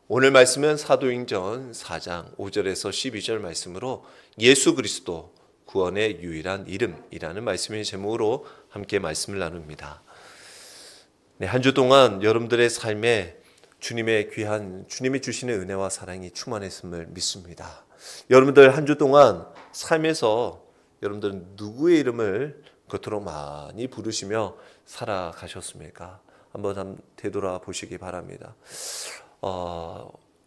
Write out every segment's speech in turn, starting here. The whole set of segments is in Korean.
오늘 말씀은 사도행전 4장 5절에서 12절 말씀으로 예수 그리스도 구원의 유일한 이름이라는 말씀의 제목으로 함께 말씀을 나눕니다. 네, 한 주 동안 여러분들의 삶에 주님의 귀한 주님이 주시는 은혜와 사랑이 충만했음을 믿습니다. 여러분들 한 주 동안 삶에서 여러분들은 누구의 이름을 그토록 많이 부르시며 살아가셨습니까? 한번 되돌아보시기 바랍니다.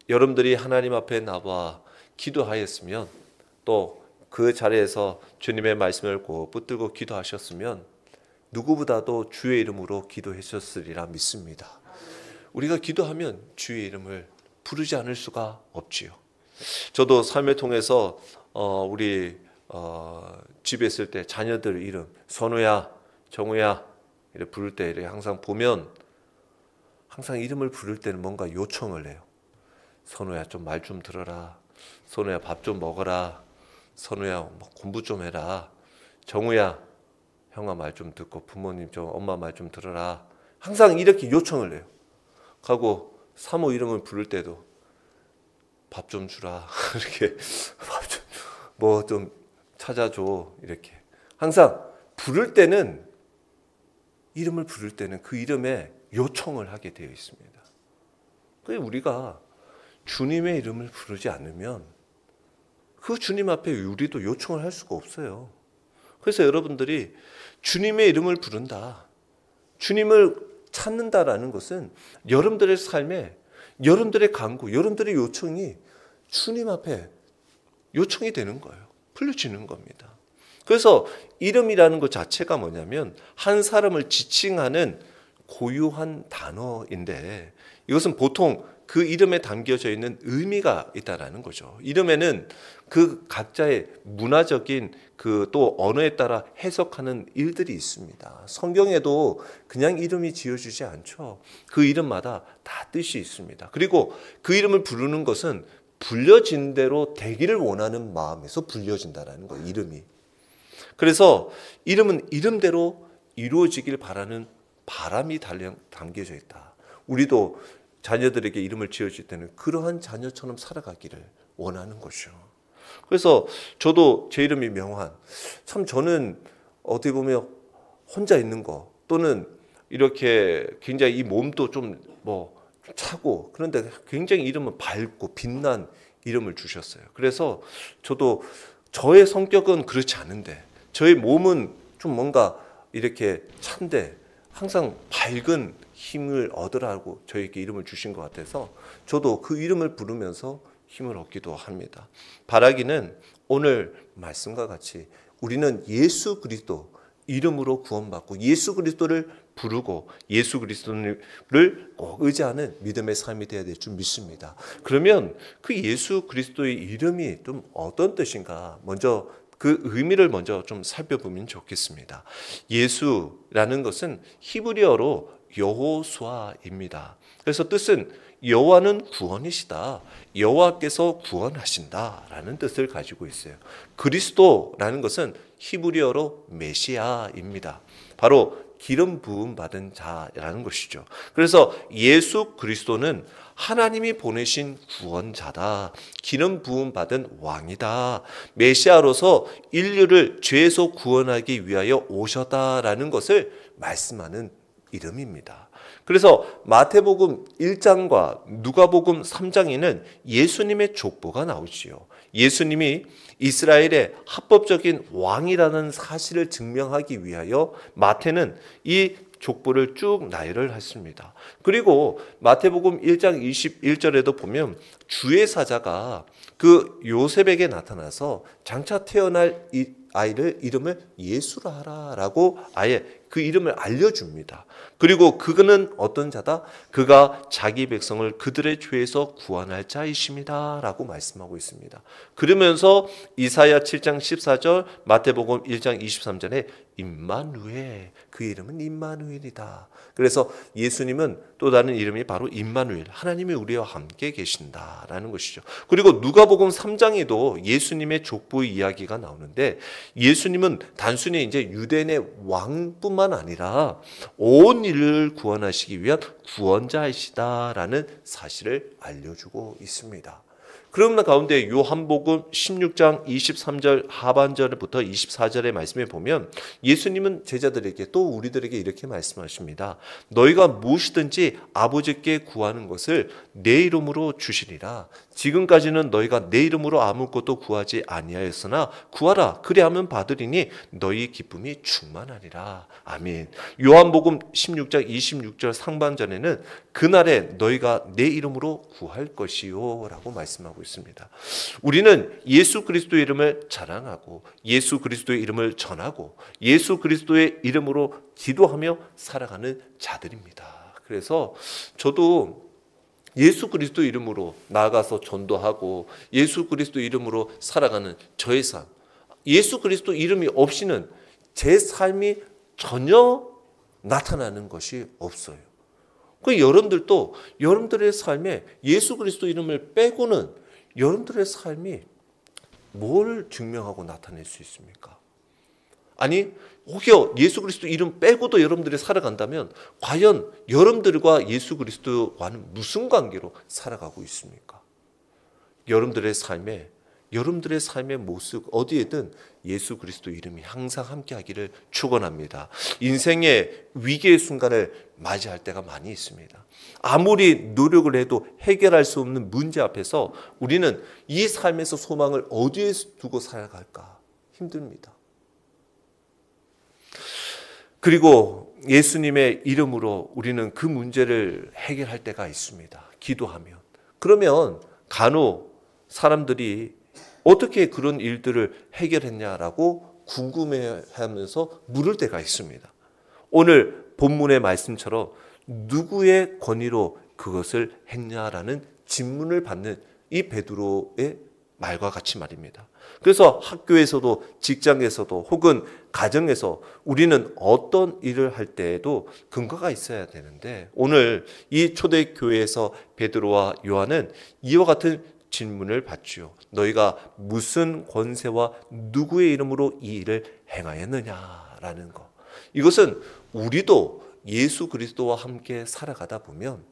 여러분들이 하나님 앞에 나와 기도하였으면 또 그 자리에서 주님의 말씀을 꼭 붙들고 기도하셨으면 누구보다도 주의 이름으로 기도하셨으리라 믿습니다. 우리가 기도하면 주의 이름을 부르지 않을 수가 없지요. 저도 삶을 통해서 우리 집에 있을 때 자녀들 이름 선우야, 정우야 이렇게 부를 때 이렇게 항상 보면 항상 이름을 부를 때는 뭔가 요청을 해요. 선우야 좀 말 좀 들어라. 선우야 밥 좀 먹어라. 선우야 공부 좀 해라. 정우야 형아 말 좀 듣고 부모님 좀 엄마 말 좀 들어라. 항상 이렇게 요청을 해요. 하고 사모 이름을 부를 때도 밥 좀 주라. 이렇게 밥 좀 뭐 좀 찾아줘. 이렇게 항상 부를 때는 이름을 부를 때는 그 이름에 요청을 하게 되어 있습니다. 그래서 우리가 주님의 이름을 부르지 않으면 그 주님 앞에 우리도 요청을 할 수가 없어요. 그래서 여러분들이 주님의 이름을 부른다, 주님을 찾는다라는 것은 여러분들의 삶에 여러분들의 간구, 여러분들의 요청이 주님 앞에 요청이 되는 거예요. 풀려지는 겁니다. 그래서 이름이라는 것 자체가 뭐냐면 한 사람을 지칭하는 고유한 단어인데 이것은 보통 그 이름에 담겨져 있는 의미가 있다라는 거죠. 이름에는 그 각자의 문화적인 그 또 언어에 따라 해석하는 일들이 있습니다. 성경에도 그냥 이름이 지어지지 않죠. 그 이름마다 다 뜻이 있습니다. 그리고 그 이름을 부르는 것은 불려진 대로 되기를 원하는 마음에서 불려진다라는 거예요. 이름이. 그래서 이름은 이름대로 이루어지길 바라는 바람이 담겨져 있다. 우리도 자녀들에게 이름을 지어줄 때는 그러한 자녀처럼 살아가기를 원하는 것이죠. 그래서 저도 제 이름이 명환. 참 저는 어떻게 보면 혼자 있는 거 또는 이렇게 굉장히 이 몸도 좀 차고 그런데 굉장히 이름은 밝고 빛난 이름을 주셨어요. 그래서 저도 저의 성격은 그렇지 않은데 저의 몸은 좀 뭔가 이렇게 찬데 항상 밝은 힘을 얻으라고 저에게 이름을 주신 것 같아서 저도 그 이름을 부르면서 힘을 얻기도 합니다. 바라기는 오늘 말씀과 같이 우리는 예수 그리스도 이름으로 구원받고 예수 그리스도를 부르고 예수 그리스도를 꼭 의지하는 믿음의 삶이 되어야 될 줄 믿습니다. 그러면 그 예수 그리스도의 이름이 좀 어떤 뜻인가 먼저 그 의미를 먼저 좀 살펴보면 좋겠습니다. 예수라는 것은 히브리어로 여호수아입니다. 그래서 뜻은 여호와는 구원이시다. 여호와께서 구원하신다라는 뜻을 가지고 있어요. 그리스도라는 것은 히브리어로 메시아입니다. 바로 기름 부음 받은 자라는 것이죠. 그래서 예수 그리스도는 하나님이 보내신 구원자다. 기름 부음 받은 왕이다. 메시아로서 인류를 죄에서 구원하기 위하여 오셨다라는 것을 말씀하는 이름입니다. 그래서 마태복음 1장과 누가복음 3장에는 예수님의 족보가 나오지요. 예수님이 이스라엘의 합법적인 왕이라는 사실을 증명하기 위하여 마태는 이 족보를 쭉 나열을 했습니다. 그리고 마태복음 1장 21절에도 보면 주의 사자가 그 요셉에게 나타나서 장차 태어날 이 아이를 이름을 예수라 하라라고 아예 그 이름을 알려줍니다. 그리고 그는 어떤 자다? 그가 자기 백성을 그들의 죄에서 구원할 자이십니다 라고 말씀하고 있습니다. 그러면서 이사야 7장 14절 마태복음 1장 23절에 임마누엘, 그 이름은 임마누엘이다. 그래서 예수님은 또 다른 이름이 바로 임마누엘, 하나님이 우리와 함께 계신다라는 것이죠. 그리고 누가복음 3장에도 예수님의 족보 이야기가 나오는데 예수님은 단순히 이제 유대인의 왕뿐만 뿐만 아니라 온 인류를 구원하시기 위한 구원자이시다라는 사실을 알려주고 있습니다. 그런 가운데 요한복음 16장 23절 하반절부터 24절의 말씀에 보면 예수님은 제자들에게 또 우리들에게 이렇게 말씀하십니다. 너희가 무엇이든지 아버지께 구하는 것을 내 이름으로 주시리라. 지금까지는 너희가 내 이름으로 아무것도 구하지 아니하였으나 구하라. 그리하면 받으리니 너희 기쁨이 충만하리라. 아멘. 요한복음 16장 26절 상반절에는 그날에 너희가 내 이름으로 구할 것이요 라고 말씀하고 있습니다. 우리는 예수 그리스도의 이름을 자랑하고 예수 그리스도의 이름을 전하고 예수 그리스도의 이름으로 기도하며 살아가는 자들입니다. 그래서 저도 예수 그리스도 이름으로 나아가서 전도하고 예수 그리스도 이름으로 살아가는 저의 삶, 예수 그리스도 이름이 없이는 제 삶이 전혀 나타나는 것이 없어요. 그 여러분들도 여러분들의 삶에 예수 그리스도 이름을 빼고는 여러분들의 삶이 뭘 증명하고 나타낼 수 있습니까? 아니 혹여 예수 그리스도 이름 빼고도 여러분들이 살아간다면 과연 여러분들과 예수 그리스도와는 무슨 관계로 살아가고 있습니까? 여러분들의 삶의 모습 어디에든 예수 그리스도 이름이 항상 함께하기를 축원합니다. 인생의 위기의 순간을 맞이할 때가 많이 있습니다. 아무리 노력을 해도 해결할 수 없는 문제 앞에서 우리는 이 삶에서 소망을 어디에 두고 살아갈까 힘듭니다. 그리고 예수님의 이름으로 우리는 그 문제를 해결할 때가 있습니다. 기도하면. 그러면 간혹 사람들이 어떻게 그런 일들을 해결했냐라고 궁금해하면서 물을 때가 있습니다. 오늘 본문의 말씀처럼 누구의 권위로 그것을 했냐라는 질문을 받는 이 베드로의 말과 같이 말입니다. 그래서 학교에서도 직장에서도 혹은 가정에서 우리는 어떤 일을 할 때에도 근거가 있어야 되는데 오늘 이 초대교회에서 베드로와 요한은 이와 같은 질문을 받지요. 너희가 무슨 권세와 누구의 이름으로 이 일을 행하였느냐라는 것. 이것은 우리도 예수 그리스도와 함께 살아가다 보면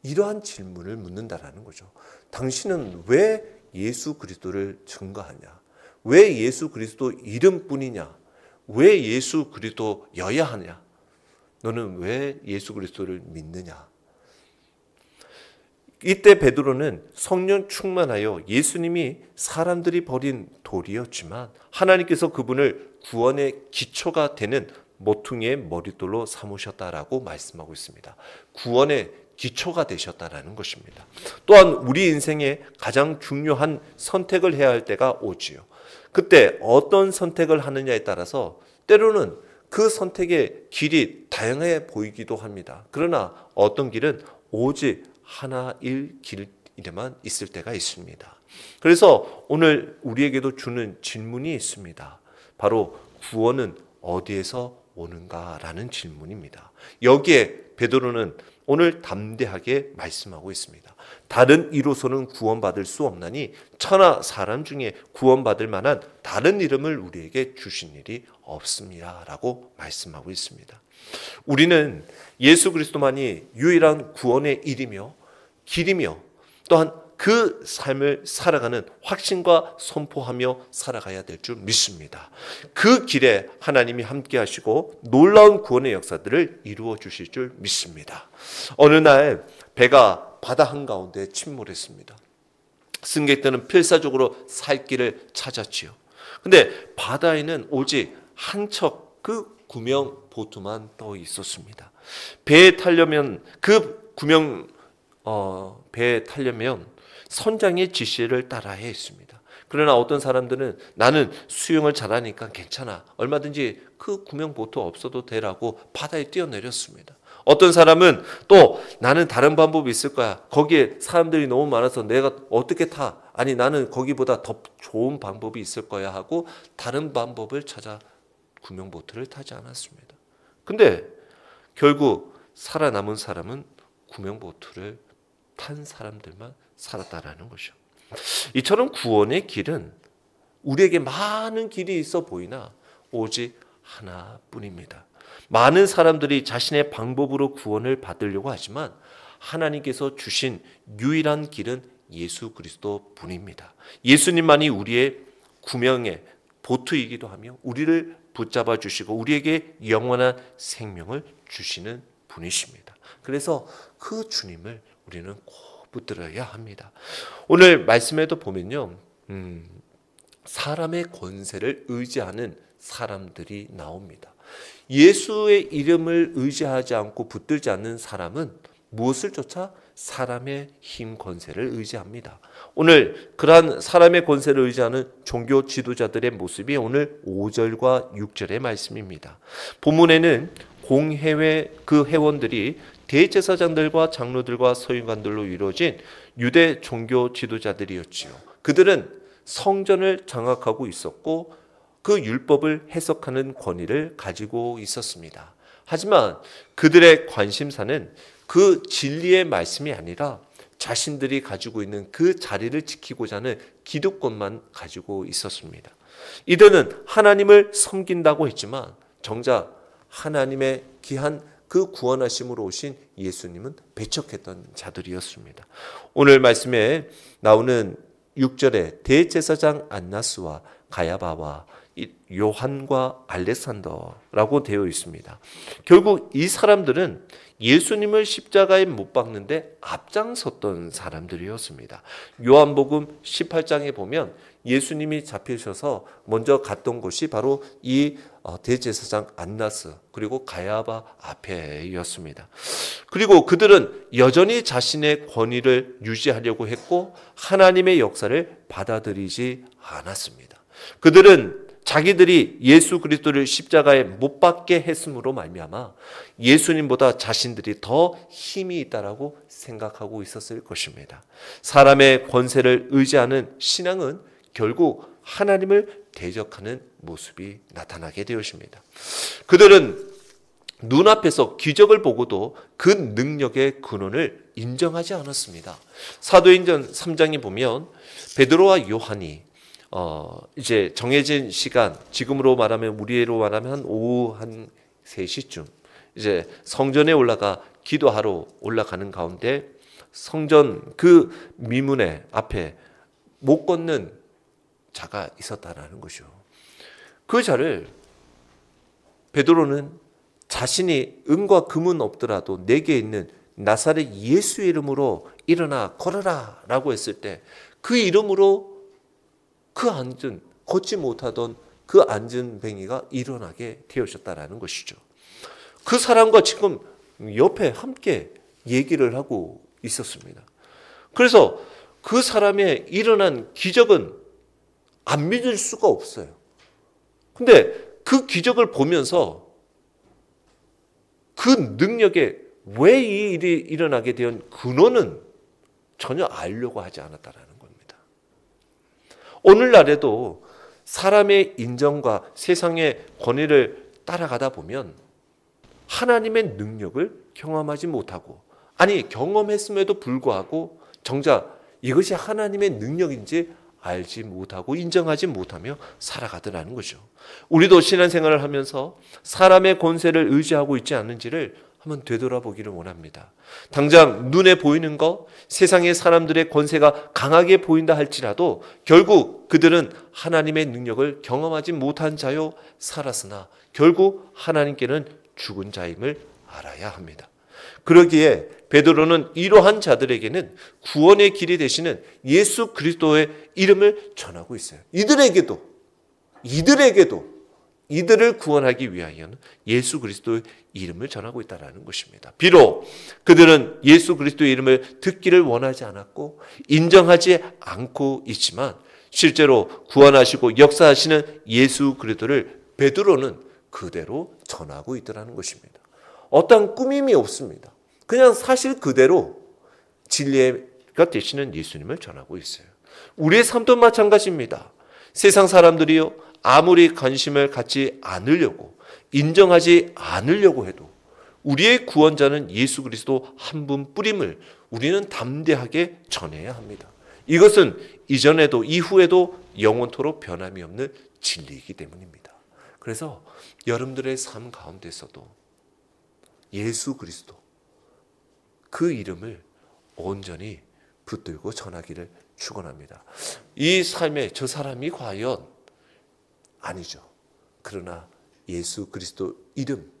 이러한 질문을 묻는다라는 거죠. 당신은 왜 예수 그리스도를 증거하냐? 왜 예수 그리스도 이름뿐이냐? 왜 예수 그리스도여야 하냐? 너는 왜 예수 그리스도를 믿느냐? 이때 베드로는 성령 충만하여 예수님이 사람들이 버린 돌이었지만 하나님께서 그분을 구원의 기초가 되는 모퉁이의 머릿돌로 삼으셨다라고 말씀하고 있습니다. 구원의 기초가 되셨다라는 것입니다. 또한 우리 인생에 가장 중요한 선택을 해야 할 때가 오지요. 그때 어떤 선택을 하느냐에 따라서 때로는 그 선택의 길이 다양해 보이기도 합니다. 그러나 어떤 길은 오직 하나일 길에만 있을 때가 있습니다. 그래서 오늘 우리에게도 주는 질문이 있습니다. 바로 구원은 어디에서 오는가라는 질문입니다. 여기에 베드로는 오늘 담대하게 말씀하고 있습니다. 다른 이로서는 구원받을 수 없나니 천하 사람 중에 구원받을 만한 다른 이름을 우리에게 주신 일이 없습니다 라고 말씀하고 있습니다. 우리는 예수 그리스도만이 유일한 구원의 일이며 길이며 또한 그 삶을 살아가는 확신과 선포하며 살아가야 될 줄 믿습니다. 그 길에 하나님이 함께 하시고 놀라운 구원의 역사들을 이루어 주실 줄 믿습니다. 어느 날 배가 바다 한가운데 침몰했습니다. 승객들은 필사적으로 살 길을 찾았지요. 근데 바다에는 오직 한 척 그 구명 보트만 떠 있었습니다. 배에 타려면 배에 타려면 선장의 지시를 따라야 했습니다. 그러나 어떤 사람들은 나는 수영을 잘하니까 괜찮아. 얼마든지 그 구명보트 없어도 되라고 바다에 뛰어내렸습니다. 어떤 사람은 또 나는 다른 방법이 있을 거야. 거기에 사람들이 너무 많아서 내가 어떻게 타? 아니 나는 거기보다 더 좋은 방법이 있을 거야 하고 다른 방법을 찾아 구명보트를 타지 않았습니다. 근데 결국 살아남은 사람은 구명보트를 탄 사람들만 살았다라는 것이죠. 이처럼 구원의 길은 우리에게 많은 길이 있어 보이나 오직 하나뿐입니다. 많은 사람들이 자신의 방법으로 구원을 받으려고 하지만 하나님께서 주신 유일한 길은 예수 그리스도 뿐입니다. 예수님만이 우리의 구명의 보트이기도 하며 우리를 붙잡아 주시고 우리에게 영원한 생명을 주시는 분이십니다. 그래서 그 주님을 우리는 꼭 붙들어야 합니다. 오늘 말씀에도 보면요, 사람의 권세를 의지하는 사람들이 나옵니다. 예수의 이름을 의지하지 않고 붙들지 않는 사람은 무엇을 쫓아? 사람의 힘 권세를 의지합니다. 오늘 그러한 사람의 권세를 의지하는 종교 지도자들의 모습이 오늘 5절과 6절의 말씀입니다. 본문에는 공회회 그 회원들이 대제사장들과 장로들과 서기관들로 이루어진 유대 종교 지도자들이었지요. 그들은 성전을 장악하고 있었고 그 율법을 해석하는 권위를 가지고 있었습니다. 하지만 그들의 관심사는 그 진리의 말씀이 아니라 자신들이 가지고 있는 그 자리를 지키고자 하는 기득권만 가지고 있었습니다. 이들은 하나님을 섬긴다고 했지만 정작 하나님의 귀한 그 구원하심으로 오신 예수님은 배척했던 자들이었습니다. 오늘 말씀에 나오는 6절에 대제사장 안나스와 가야바와 요한과 알렉산더라고 되어 있습니다. 결국 이 사람들은 예수님을 십자가에 못 박는데 앞장섰던 사람들이었습니다. 요한복음 18장에 보면 예수님이 잡히셔서 먼저 갔던 곳이 바로 이 대제사장 안나스 그리고 가야바 앞에였습니다. 그리고 그들은 여전히 자신의 권위를 유지하려고 했고 하나님의 역사를 받아들이지 않았습니다. 그들은 자기들이 예수 그리스도를 십자가에 못 박게 했음으로 말미암아 예수님보다 자신들이 더 힘이 있다라고 생각하고 있었을 것입니다. 사람의 권세를 의지하는 신앙은 결국 하나님을 대적하는 모습이 나타나게 되었습니다. 그들은 눈앞에서 기적을 보고도 그 능력의 근원을 인정하지 않았습니다. 사도행전 3장에 보면 베드로와 요한이 이제 정해진 시간, 지금으로 말하면 우리로 말하면 한 오후 한 3시쯤 이제 성전에 올라가 기도하러 올라가는 가운데 성전 그 미문에 앞에 못 걷는 자가 있었다라는 것이죠. 그 자를 베드로는 자신이 은과 금은 없더라도 내게 있는 나사렛 예수의 이름으로 일어나 걸어라 라고 했을 때 그 이름으로 그 앉은 걷지 못하던 그 앉은 뱅이가 일어나게 되어졌다라는 것이죠. 그 사람과 지금 옆에 함께 얘기를 하고 있었습니다. 그래서 그 사람의 일어난 기적은 안 믿을 수가 없어요. 근데 그 기적을 보면서 그 능력에 왜 이 일이 일어나게 된 근원은 전혀 알려고 하지 않았다라는 겁니다. 오늘날에도 사람의 인정과 세상의 권위를 따라가다 보면 하나님의 능력을 경험하지 못하고 아니 경험했음에도 불구하고 정작 이것이 하나님의 능력인지 알지 못하고 인정하지 못하며 살아가더라는 거죠. 우리도 신앙생활을 하면서 사람의 권세를 의지하고 있지 않는지를 한번 되돌아보기를 원합니다. 당장 눈에 보이는 것, 세상의 사람들의 권세가 강하게 보인다 할지라도 결국 그들은 하나님의 능력을 경험하지 못한 자요 살았으나 결국 하나님께는 죽은 자임을 알아야 합니다. 그러기에 베드로는 이러한 자들에게는 구원의 길이 되시는 예수 그리스도의 이름을 전하고 있어요. 이들에게도 이들을 구원하기 위하여는 예수 그리스도의 이름을 전하고 있다는 것입니다. 비록 그들은 예수 그리스도의 이름을 듣기를 원하지 않았고 인정하지 않고 있지만 실제로 구원하시고 역사하시는 예수 그리스도를 베드로는 그대로 전하고 있더라는 것입니다. 어떠한 꾸밈이 없습니다. 그냥 사실 그대로 진리가 되시는 예수님을 전하고 있어요. 우리의 삶도 마찬가지입니다. 세상 사람들이요 아무리 관심을 갖지 않으려고 인정하지 않으려고 해도 우리의 구원자는 예수 그리스도 한 분뿐임을 우리는 담대하게 전해야 합니다. 이것은 이전에도 이후에도 영원토록 변함이 없는 진리이기 때문입니다. 그래서 여러분들의 삶 가운데서도 예수 그리스도 그 이름을 온전히 붙들고 전하기를 축원합니다. 이 삶에 저 사람이 과연 아니죠. 그러나 예수 그리스도 이름,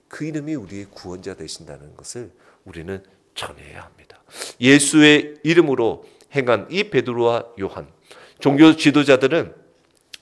그 이름이 우리의 구원자 되신다는 것을 우리는 전해야 합니다. 예수의 이름으로 행한 이 베드로와 요한, 종교 지도자들은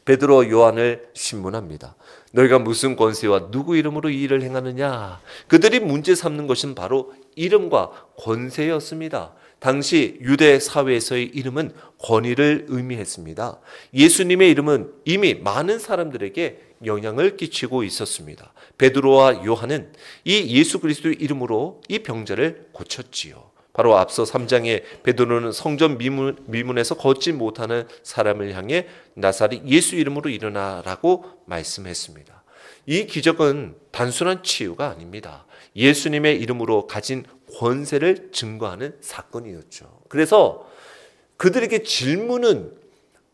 베드로 요한을 신문합니다. 너희가 무슨 권세와 누구 이름으로 이 일을 행하느냐? 그들이 문제 삼는 것은 바로 이름과 권세였습니다. 당시 유대 사회에서의 이름은 권위를 의미했습니다. 예수님의 이름은 이미 많은 사람들에게 영향을 끼치고 있었습니다. 베드로와 요한은 이 예수 그리스도의 이름으로 이 병자를 고쳤지요. 바로 앞서 3장에 베드로는 성전 미문에서 걷지 못하는 사람을 향해 나사렛 예수 이름으로 일어나라고 말씀했습니다. 이 기적은 단순한 치유가 아닙니다. 예수님의 이름으로 가진 권세를 증거하는 사건이었죠. 그래서 그들에게 질문은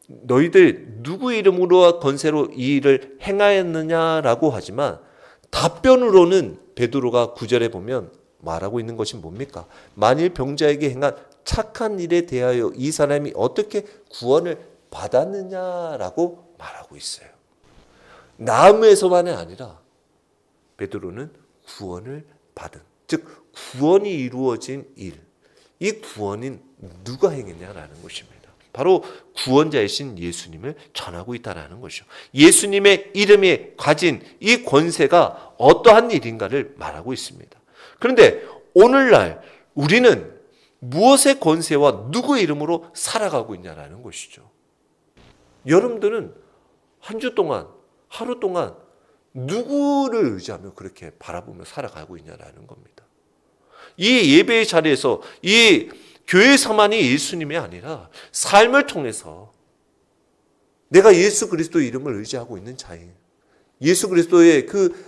너희들 누구 이름으로 권세로 이 일을 행하였느냐라고 하지만 답변으로는 베드로가 9절에 보면 말하고 있는 것이 뭡니까? 만일 병자에게 행한 착한 일에 대하여 이 사람이 어떻게 구원을 받았느냐라고 말하고 있어요. 나음에서만이 아니라 베드로는 구원을 받은, 즉 구원이 이루어진 일, 이 구원인 누가 행했냐라는 것입니다. 바로 구원자이신 예수님을 전하고 있다는 것이죠. 예수님의 이름에 가진 이 권세가 어떠한 일인가를 말하고 있습니다. 그런데 오늘날 우리는 무엇의 권세와 누구의 이름으로 살아가고 있냐라는 것이죠. 여러분들은 한 주 동안, 하루 동안 누구를 의지하며 그렇게 바라보며 살아가고 있냐라는 겁니다. 이 예배의 자리에서 이 교회에서만이 예수님이 아니라 삶을 통해서 내가 예수 그리스도의 이름을 의지하고 있는 자인, 예수 그리스도의 그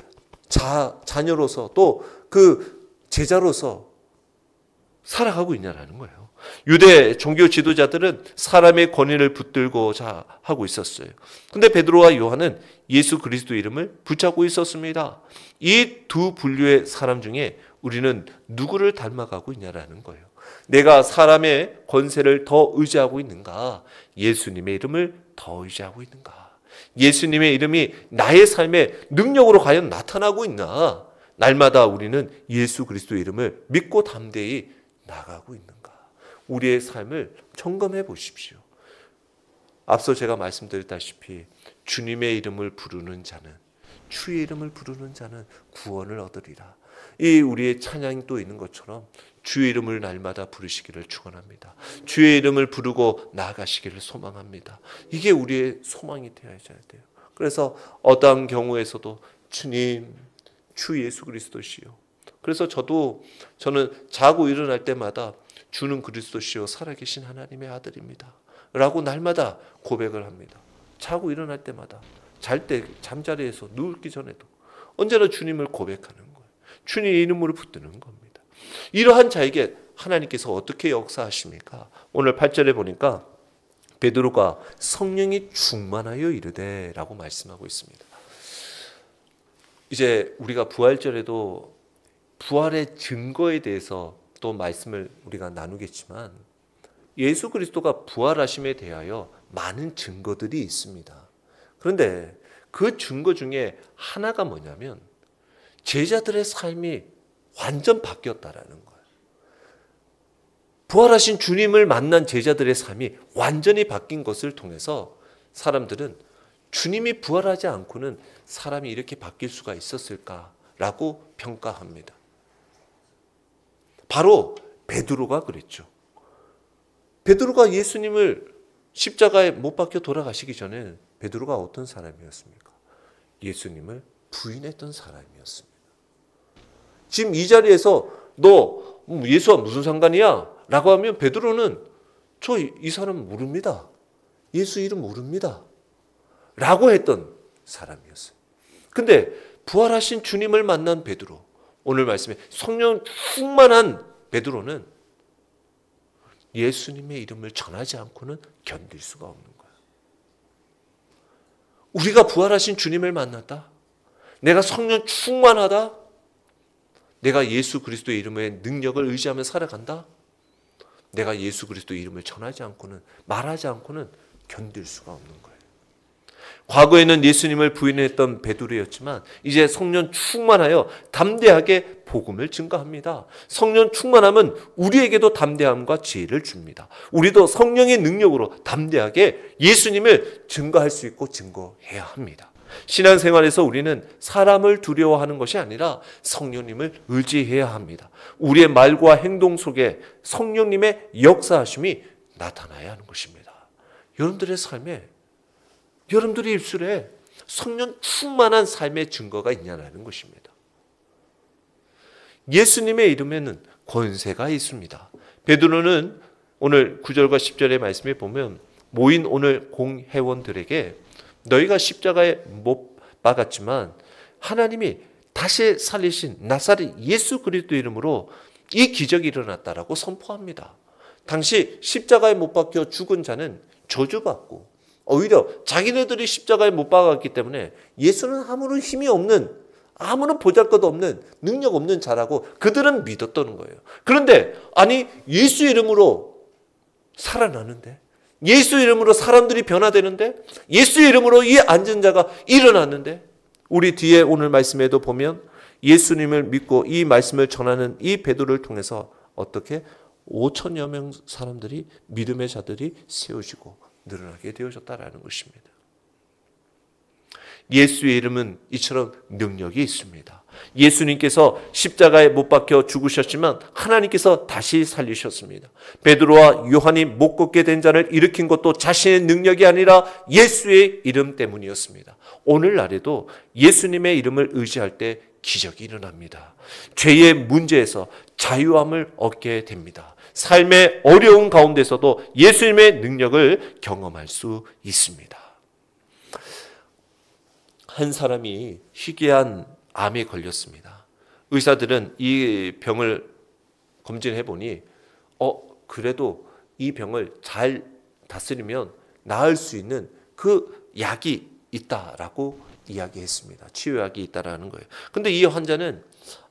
자녀로서 또 그 제자로서 살아가고 있냐라는 거예요. 유대 종교 지도자들은 사람의 권위를 붙들고자 하고 있었어요. 근데 베드로와 요한은 예수 그리스도 이름을 붙잡고 있었습니다. 이 두 분류의 사람 중에 우리는 누구를 닮아가고 있냐라는 거예요. 내가 사람의 권세를 더 의지하고 있는가? 예수님의 이름을 더 의지하고 있는가? 예수님의 이름이 나의 삶의 능력으로 과연 나타나고 있나? 날마다 우리는 예수 그리스도 이름을 믿고 담대히 나가고 있는가? 우리의 삶을 점검해 보십시오. 앞서 제가 말씀드렸다시피 주님의 이름을 부르는 자는, 주의 이름을 부르는 자는 구원을 얻으리라. 이 우리의 찬양이 또 있는 것처럼 주의 이름을 날마다 부르시기를 축원합니다. 주의 이름을 부르고 나아가시기를 소망합니다. 이게 우리의 소망이 되어야 돼요. 그래서 어떠한 경우에서도 주님, 주 예수 그리스도시요. 그래서 저는 자고 일어날 때마다 주는 그리스도시요 살아계신 하나님의 아들입니다 라고 날마다 고백을 합니다. 자고 일어날 때마다, 잘 때 잠자리에서 누울기 전에도 언제나 주님을 고백하는 거예요. 주님의 이름으로 붙드는 겁니다. 이러한 자에게 하나님께서 어떻게 역사하십니까? 오늘 8절에 보니까 베드로가 성령이 충만하여 이르되 라고 말씀하고 있습니다. 이제 우리가 부활절에도 부활의 증거에 대해서 또 말씀을 우리가 나누겠지만 예수 그리스도가 부활하심에 대하여 많은 증거들이 있습니다. 그런데 그 증거 중에 하나가 뭐냐면 제자들의 삶이 완전 바뀌었다라는 거예요. 부활하신 주님을 만난 제자들의 삶이 완전히 바뀐 것을 통해서 사람들은 주님이 부활하지 않고는 사람이 이렇게 바뀔 수가 있었을까라고 평가합니다. 바로 베드로가 그랬죠. 베드로가 예수님을 십자가에 못 박혀 돌아가시기 전에 베드로가 어떤 사람이었습니까? 예수님을 부인했던 사람이었습니다. 지금 이 자리에서 너 예수와 무슨 상관이야? 라고 하면 베드로는 저 이 사람 모릅니다. 예수 이름 모릅니다. 라고 했던 사람이었어요. 근데 부활하신 주님을 만난 베드로, 오늘 말씀에 성령 충만한 베드로는 예수님의 이름을 전하지 않고는 견딜 수가 없는 거예요. 우리가 부활하신 주님을 만났다? 내가 성령 충만하다? 내가 예수 그리스도의 이름의 능력을 의지하며 살아간다? 내가 예수 그리스도의 이름을 전하지 않고는, 말하지 않고는 견딜 수가 없는 거예요. 과거에는 예수님을 부인했던 베드로였지만 이제 성령 충만하여 담대하게 복음을 증거합니다. 성령 충만함은 우리에게도 담대함과 지혜를 줍니다. 우리도 성령의 능력으로 담대하게 예수님을 증거할 수 있고 증거해야 합니다. 신앙생활에서 우리는 사람을 두려워하는 것이 아니라 성령님을 의지해야 합니다. 우리의 말과 행동 속에 성령님의 역사하심이 나타나야 하는 것입니다. 여러분들의 삶에, 여러분들의 입술에 성령 충만한 삶의 증거가 있냐는 것입니다. 예수님의 이름에는 권세가 있습니다. 베드로는 오늘 9절과 10절의 말씀에 보면 모인 오늘 공회원들에게 너희가 십자가에 못 박았지만 하나님이 다시 살리신 나사렛 예수 그리스도 이름으로 이 기적이 일어났다라고 선포합니다. 당시 십자가에 못 박혀 죽은 자는 저주받고 오히려 자기네들이 십자가에 못 박았기 때문에 예수는 아무런 힘이 없는, 아무런 보잘것없는, 능력 없는 자라고 그들은 믿었다는 거예요. 그런데 아니 예수 이름으로 살아나는데, 예수 이름으로 사람들이 변화되는데, 예수 이름으로 이 앉은 자가 일어났는데, 우리 뒤에 오늘 말씀에도 보면 예수님을 믿고 이 말씀을 전하는 이 베드로를 통해서 어떻게 5천여 명 사람들이, 믿음의 자들이 세우시고 늘어나게 되어졌다라는 것입니다. 예수의 이름은 이처럼 능력이 있습니다. 예수님께서 십자가에 못 박혀 죽으셨지만 하나님께서 다시 살리셨습니다. 베드로와 요한이 못 걷게 된 자를 일으킨 것도 자신의 능력이 아니라 예수의 이름 때문이었습니다. 오늘날에도 예수님의 이름을 의지할 때 기적이 일어납니다. 죄의 문제에서 자유함을 얻게 됩니다. 삶의 어려운 가운데서도 예수님의 능력을 경험할 수 있습니다. 한 사람이 희귀한 암에 걸렸습니다. 의사들은 이 병을 검진해 보니 그래도 이 병을 잘 다스리면 나을 수 있는 그 약이 있다라고 이야기했습니다. 치료약이 있다라는 거예요. 근데 이 환자는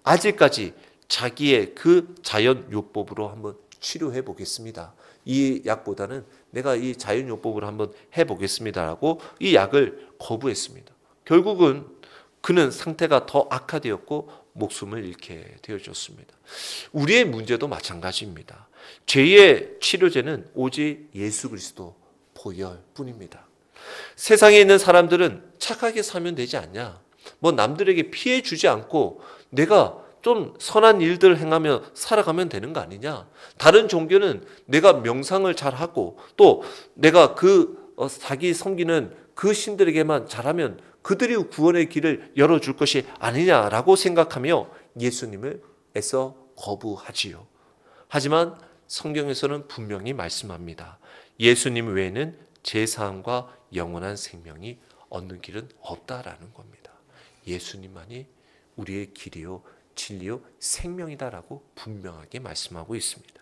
아직까지 자기의 그 자연요법으로 한번 치료해 보겠습니다. 이 약보다는 내가 이 자연요법으로 한번 해보겠습니다라고 이 약을 거부했습니다. 결국은 그는 상태가 더 악화되었고 목숨을 잃게 되어졌습니다. 우리의 문제도 마찬가지입니다. 죄의 치료제는 오직 예수 그리스도 보혈뿐입니다. 세상에 있는 사람들은 착하게 살면 되지 않냐? 뭐 남들에게 피해 주지 않고 내가 좀 선한 일들을 행하며 살아가면 되는 거 아니냐? 다른 종교는 내가 명상을 잘하고 또 내가 자기 섬기는 그 신들에게만 잘하면 그들이 구원의 길을 열어줄 것이 아니냐라고 생각하며 예수님을 애써 거부하지요. 하지만 성경에서는 분명히 말씀합니다. 예수님 외에는 제사함과 영원한 생명이 얻는 길은 없다라는 겁니다. 예수님만이 우리의 길이요 진리요 생명이다라고 분명하게 말씀하고 있습니다.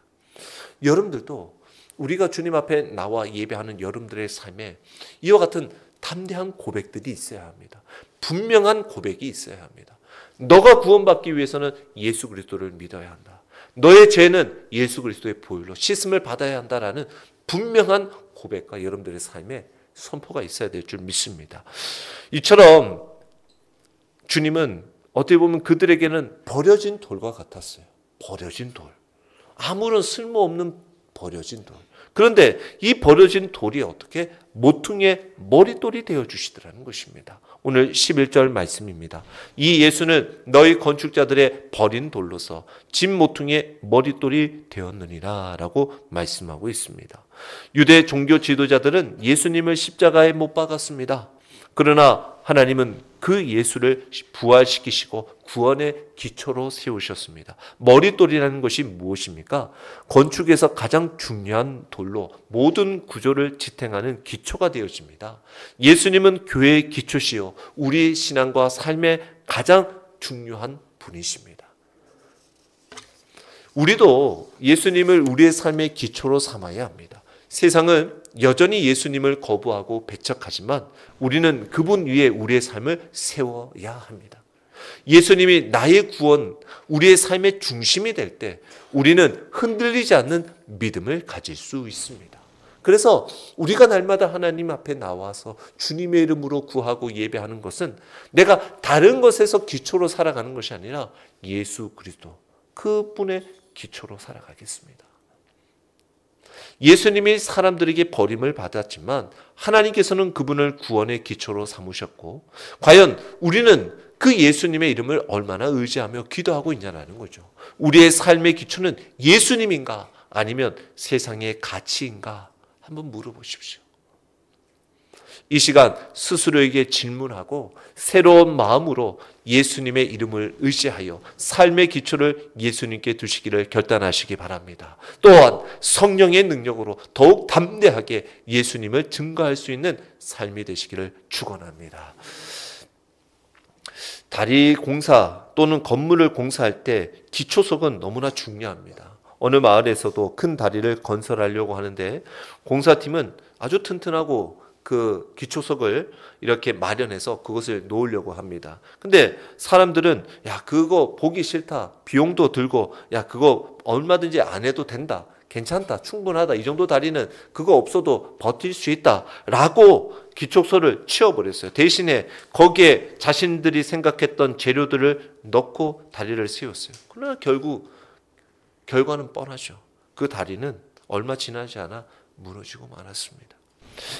여러분들도 우리가 주님 앞에 나와 예배하는 여러분들의 삶에 이와 같은 담대한 고백들이 있어야 합니다. 분명한 고백이 있어야 합니다. 너가 구원받기 위해서는 예수 그리스도를 믿어야 한다. 너의 죄는 예수 그리스도의 보혈로 씻음을 받아야 한다라는 분명한 고백과 여러분들의 삶에 선포가 있어야 될 줄 믿습니다. 이처럼 주님은 어떻게 보면 그들에게는 버려진 돌과 같았어요. 버려진 돌. 아무런 쓸모없는 버려진 돌. 그런데 이 버려진 돌이 어떻게 모퉁이의 머릿돌이 되어주시더라는 것입니다. 오늘 11절 말씀입니다. 이 예수는 너희 건축자들의 버린 돌로서 집 모퉁이의 머릿돌이 되었느니라 라고 말씀하고 있습니다. 유대 종교 지도자들은 예수님을 십자가에 못 박았습니다. 그러나 하나님은 그 예수를 부활시키시고 구원의 기초로 세우셨습니다. 머릿돌이라는 것이 무엇입니까? 건축에서 가장 중요한 돌로 모든 구조를 지탱하는 기초가 되어집니다. 예수님은 교회의 기초시요 우리 신앙과 삶의 가장 중요한 분이십니다. 우리도 예수님을 우리의 삶의 기초로 삼아야 합니다. 세상은 여전히 예수님을 거부하고 배척하지만 우리는 그분 위에 우리의 삶을 세워야 합니다. 예수님이 나의 구원, 우리의 삶의 중심이 될 때 우리는 흔들리지 않는 믿음을 가질 수 있습니다. 그래서 우리가 날마다 하나님 앞에 나와서 주님의 이름으로 구하고 예배하는 것은 내가 다른 것에서 기초로 살아가는 것이 아니라 예수 그리스도 그분의 기초로 살아가겠습니다. 예수님이 사람들에게 버림을 받았지만 하나님께서는 그분을 구원의 기초로 삼으셨고, 과연 우리는 그 예수님의 이름을 얼마나 의지하며 기도하고 있냐는 거죠. 우리의 삶의 기초는 예수님인가 아니면 세상의 가치인가 한번 물어보십시오. 이 시간 스스로에게 질문하고 새로운 마음으로 예수님의 이름을 의지하여 삶의 기초를 예수님께 두시기를 결단하시기 바랍니다. 또한 성령의 능력으로 더욱 담대하게 예수님을 증거할 수 있는 삶이 되시기를 축원합니다. 다리 공사 또는 건물을 공사할 때 기초석은 너무나 중요합니다. 어느 마을에서도 큰 다리를 건설하려고 하는데 공사팀은 아주 튼튼하고 그 기초석을 이렇게 마련해서 그것을 놓으려고 합니다. 근데 사람들은 야 그거 보기 싫다, 비용도 들고 야 그거 얼마든지 안 해도 된다, 괜찮다, 충분하다, 이 정도 다리는 그거 없어도 버틸 수 있다 라고 기초석을 치워버렸어요. 대신에 거기에 자신들이 생각했던 재료들을 넣고 다리를 세웠어요. 그러나 결국 결과는 뻔하죠. 그 다리는 얼마 지나지 않아 무너지고 말았습니다.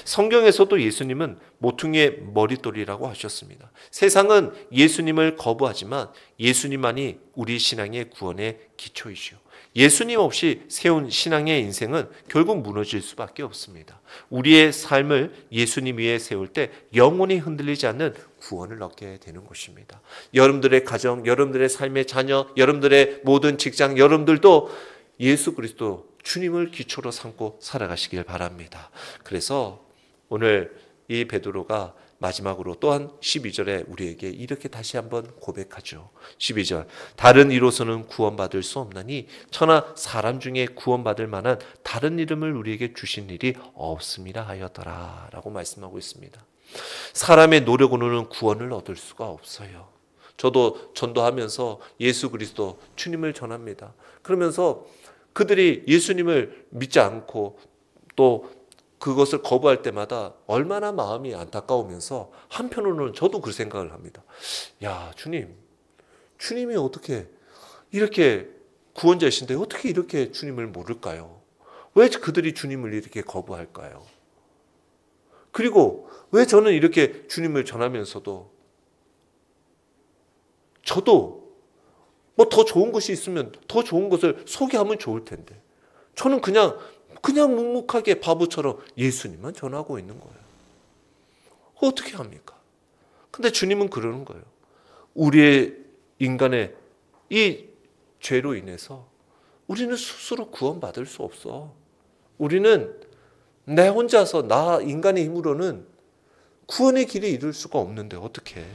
성경에서도 예수님은 모퉁이의 머릿돌이라고 하셨습니다. 세상은 예수님을 거부하지만 예수님만이 우리 신앙의 구원의 기초이시오. 예수님 없이 세운 신앙의 인생은 결국 무너질 수밖에 없습니다. 우리의 삶을 예수님 위에 세울 때 영원히 흔들리지 않는 구원을 얻게 되는 것입니다. 여러분들의 가정, 여러분들의 삶의 자녀, 여러분들의 모든 직장, 여러분들도 예수 그리스도 주님을 기초로 삼고 살아가시길 바랍니다. 그래서 오늘 이 베드로가 마지막으로 또한 12절에 우리에게 이렇게 다시 한번 고백하죠. 12절 다른 이로서는 구원받을 수 없나니 천하 사람 중에 구원받을 만한 다른 이름을 우리에게 주신 일이 없음이라 하였더라 라고 말씀하고 있습니다. 사람의 노력으로는 구원을 얻을 수가 없어요. 저도 전도하면서 예수 그리스도 주님을 전합니다. 그러면서 그들이 예수님을 믿지 않고 또 그것을 거부할 때마다 얼마나 마음이 안타까우면서 한편으로는 저도 그 생각을 합니다. 야, 주님이 어떻게 이렇게 구원자이신데 어떻게 이렇게 주님을 모를까요? 왜 그들이 주님을 이렇게 거부할까요? 그리고 왜 저는 이렇게 주님을 전하면서도 저도 뭐 더 좋은 것이 있으면 더 좋은 것을 소개하면 좋을 텐데 저는 그냥 묵묵하게 바보처럼 예수님만 전하고 있는 거예요. 어떻게 합니까? 근데 주님은 그러는 거예요. 우리의 인간의 이 죄로 인해서 우리는 스스로 구원받을 수 없어. 우리는 내 혼자서 나 인간의 힘으로는 구원의 길에 이룰 수가 없는데 어떻게?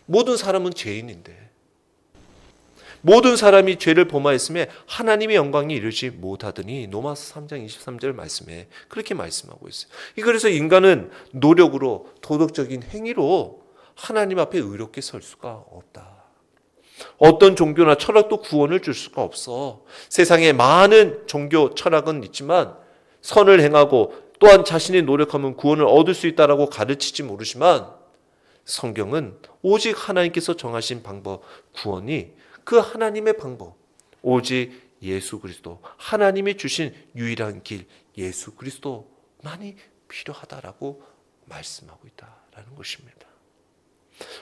모든 사람은 죄인인데 모든 사람이 죄를 범하였음에 하나님의 영광이 이르지 못하더니 로마서 3장 23절 말씀에 그렇게 말씀하고 있어요. 그래서 인간은 노력으로 도덕적인 행위로 하나님 앞에 의롭게 설 수가 없다. 어떤 종교나 철학도 구원을 줄 수가 없어. 세상에 많은 종교 철학은 있지만 선을 행하고 또한 자신이 노력하면 구원을 얻을 수 있다라고 가르치지 모르지만 성경은 오직 하나님께서 정하신 방법, 구원이 그 하나님의 방법, 오직 예수 그리스도, 하나님이 주신 유일한 길, 예수 그리스도만이 필요하다라고 말씀하고 있다라는 것입니다.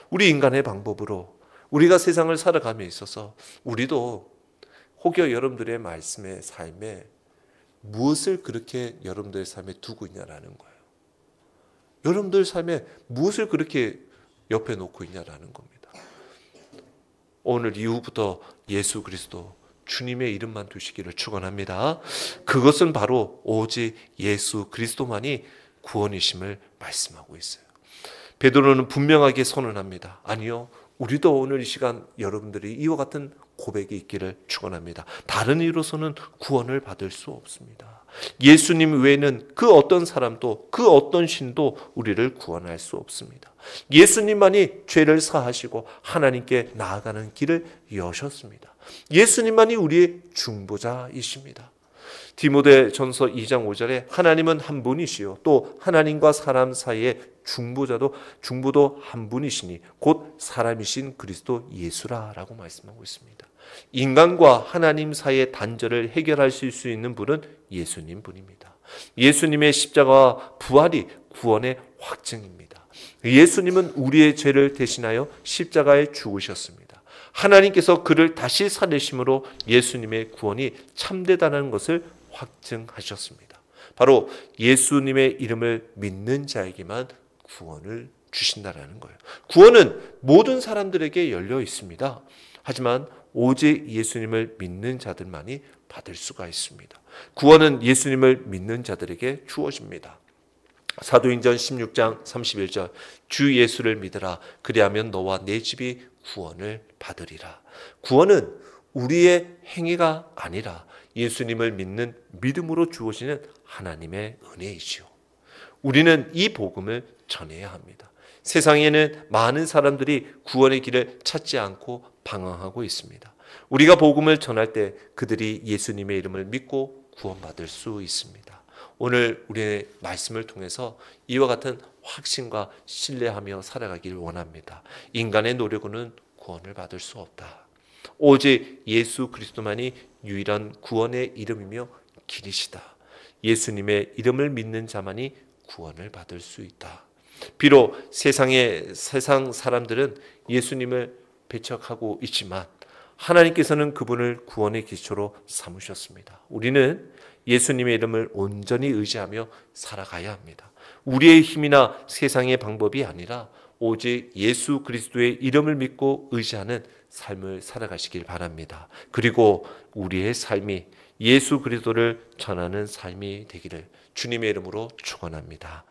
우리 인간의 방법으로 우리가 세상을 살아감에 있어서 우리도 혹여 여러분들의 말씀의 삶에 무엇을 그렇게 여러분들의 삶에 두고 있냐라는 거예요. 여러분들 삶에 무엇을 그렇게 옆에 놓고 있냐라는 겁니다. 오늘 이후부터 예수 그리스도 주님의 이름만 두시기를 축원합니다. 그것은 바로 오직 예수 그리스도만이 구원이심을 말씀하고 있어요. 베드로는 분명하게 선언합니다. 아니요, 우리도 오늘 이 시간 여러분들이 이와 같은 고백이 있기를 축원합니다. 다른 이로서는 구원을 받을 수 없습니다. 예수님 외에는 그 어떤 사람도 그 어떤 신도 우리를 구원할 수 없습니다. 예수님만이 죄를 사하시고 하나님께 나아가는 길을 여셨습니다. 예수님만이 우리의 중보자이십니다. 디모데전서 2장 5절에 하나님은 한 분이시요 또 하나님과 사람 사이의 중보도 한 분이시니 곧 사람이신 그리스도 예수라라고 말씀하고 있습니다. 인간과 하나님 사이의 단절을 해결하실 수 있는 분은 예수님 분입니다. 예수님의 십자가와 부활이 구원의 확증입니다. 예수님은 우리의 죄를 대신하여 십자가에 죽으셨습니다. 하나님께서 그를 다시 살리심으로 예수님의 구원이 참되다는 것을 확증하셨습니다. 바로 예수님의 이름을 믿는 자에게만 구원을 주신다라는 거예요. 구원은 모든 사람들에게 열려 있습니다. 하지만 오직 예수님을 믿는 자들만이 받을 수가 있습니다. 구원은 예수님을 믿는 자들에게 주어집니다. 사도행전 16장 31절 주 예수를 믿으라 그리하면 너와 내 집이 구원을 받으리라. 구원은 우리의 행위가 아니라 예수님을 믿는 믿음으로 주어지는 하나님의 은혜이지요. 우리는 이 복음을 전해야 합니다. 세상에는 많은 사람들이 구원의 길을 찾지 않고 방황하고 있습니다. 우리가 복음을 전할 때 그들이 예수님의 이름을 믿고 구원받을 수 있습니다. 오늘 우리의 말씀을 통해서 이와 같은 확신과 신뢰하며 살아가길 원합니다. 인간의 노력으로는 구원을 받을 수 없다. 오직 예수 그리스도만이 유일한 구원의 이름이며 길이시다. 예수님의 이름을 믿는 자만이 구원을 받을 수 있다. 비록 세상 사람들은 예수님을 배척하고 있지만 하나님께서는 그분을 구원의 기초로 삼으셨습니다. 우리는 예수님의 이름을 온전히 의지하며 살아가야 합니다. 우리의 힘이나 세상의 방법이 아니라 오직 예수 그리스도의 이름을 믿고 의지하는 삶을 살아가시길 바랍니다. 그리고 우리의 삶이 예수 그리스도를 전하는 삶이 되기를 주님의 이름으로 축원합니다.